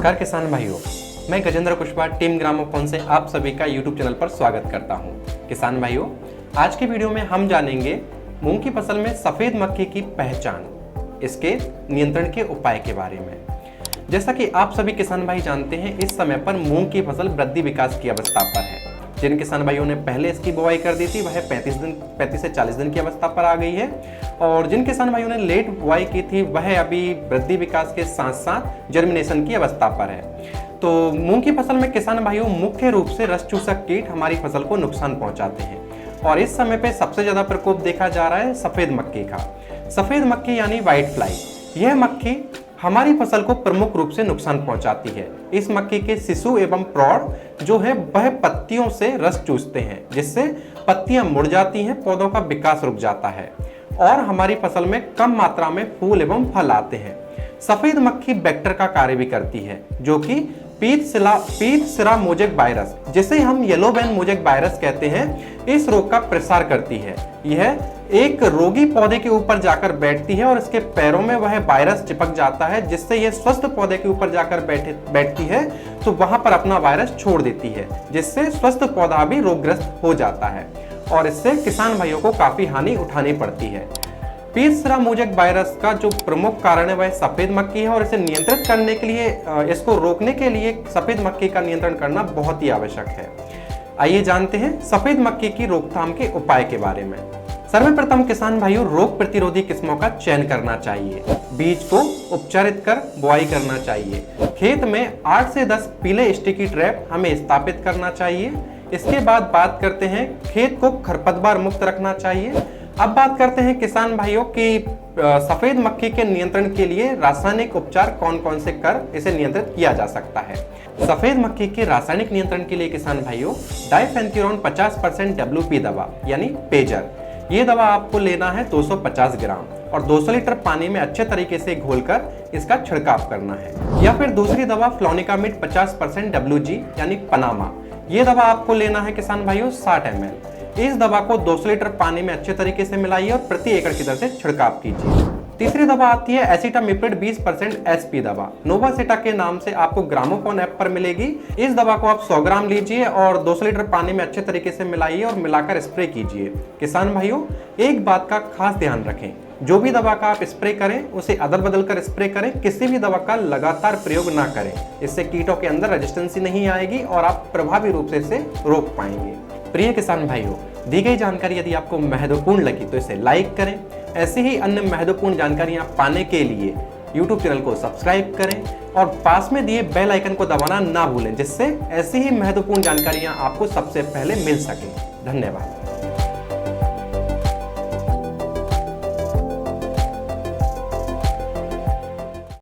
नमस्कार किसान भाइयों, मैं गजेंद्र कुशवाहा टीम ग्रामोफोन से आप सभी का यूट्यूब चैनल पर स्वागत करता हूं। किसान भाइयों, आज की वीडियो में हम जानेंगे मूंग की फसल में सफेद मक्खी की पहचान, इसके नियंत्रण के उपाय के बारे में। जैसा कि आप सभी किसान भाई जानते हैं, इस समय पर मूंग की फसल वृद्धि विकास की अवस्था पर है। जिन किसान भाइयों ने पहले इसकी बुआई कर दी थी वह 35 से 40 दिन की अवस्था पर आ गई है, और जिन किसान भाइयों ने लेट बुआई की थी वह अभी वृद्धि विकास के साथ साथ जर्मिनेशन की अवस्था पर है। तो मूंग की फसल में किसान भाइयों मुख्य रूप से रस चूसक कीट हमारी फसल को नुकसान पहुंचाते हैं, और इस समय पे सबसे ज्यादा प्रकोप देखा जा रहा है सफेद मक्खी का। सफेद मक्खी यानी व्हाइट फ्लाई, यह मक्खी हमारी फसल को प्रमुख रूप से नुकसान पहुंचाती है। इस मक्खी के शिशु एवं प्रौढ़ जो है वह पत्तियों से रस चूसते हैं, जिससे पत्तियां मुड़ जाती हैं, पौधों का विकास रुक जाता है और हमारी फसल में कम मात्रा में फूल एवं फल आते हैं। सफेद मक्खी वेक्टर का कार्य भी करती है, जो कि पीत सिरा मोजेक वायरस, जिसे हम येलो वेन मोजेक वायरस कहते हैं, इस रोग का प्रसार करती है। यह एक रोगी पौधे के ऊपर जाकर बैठती है और इसके पैरों में वह वायरस चिपक जाता है, जिससे यह स्वस्थ पौधे के ऊपर जाकर बैठती है तो वहां पर अपना वायरस छोड़ देती है, जिससे स्वस्थ पौधा भी रोगग्रस्त हो जाता है और इससे किसान भाइयों को काफी हानि उठानी पड़ती है। पीत सिरा मोजेक वायरस का जो प्रमुख कारण है वह सफेद मक्खी है, और इसे नियंत्रित करने के लिए, इसको रोकने के लिए सफेद मक्खी का नियंत्रण करना बहुत ही आवश्यक है। आइए जानते हैं सफेद मक्खी की रोकथाम के उपाय के बारे में। सर्वप्रथम किसान भाइयों, रोग प्रतिरोधी किस्मों का चयन करना चाहिए। बीज को उपचारित कर बुआई करना चाहिए। खेत में 8 से 10 पीले स्टिकी ट्रैप हमें स्थापित करना चाहिए। इसके बाद बात करते हैं खेत को खरपतवार मुक्त रखना चाहिए। अब बात करते हैं किसान भाइयों की सफेद मक्खी के नियंत्रण के लिए रासायनिक उपचार कौन कौन से कर इसे नियंत्रित किया जा सकता है। सफेद मक्खी के रासायनिक नियंत्रण के लिए किसान भाइयों, डाइफेंथ्यूरॉन 50% WP दवा यानी पेजर, ये दवा आपको लेना है 250 ग्राम और 200 लीटर पानी में अच्छे तरीके से घोलकर इसका छिड़काव करना है। या फिर दूसरी दवा फ्लोनिकामिड 50% WG यानी पनामा, ये दवा आपको लेना है किसान भाइयों 60 ml। इस दवा को 200 लीटर पानी में अच्छे तरीके से मिलाइए और प्रति एकड़ की दर से छिड़काव कीजिए। तीसरी दवा आती है एसिटामिप्रिड 20% SP दवा, नोवासिटा के नाम से आपको ग्रामोफोन ऐप पर मिलेगी। इस दवा को आप 100 ग्राम लीजिए और 200 लीटर पानी में अच्छे तरीके से मिलाइए और मिलाकर स्प्रे कीजिए। किसान भाइयों, एक बात का खास ध्यान रखें, जो भी दवा का आप स्प्रे करें उसे अदल बदल कर स्प्रे करें, किसी भी दवा का लगातार प्रयोग ना करें। इससे कीटों के अंदर रेजिस्टेंसी नहीं आएगी और आप प्रभावी रूप से इसे रोक पाएंगे। प्रिय किसान भाइयों, दी गई जानकारी यदि आपको महत्वपूर्ण लगी तो इसे लाइक करें। ऐसी ही अन्य महत्वपूर्ण जानकारियां पाने के लिए YouTube चैनल को सब्सक्राइब करें और पास में दिए बेल आइकन को दबाना ना भूलें, जिससे ऐसी ही महत्वपूर्ण जानकारियां आपको सबसे पहले मिल सकें। धन्यवाद।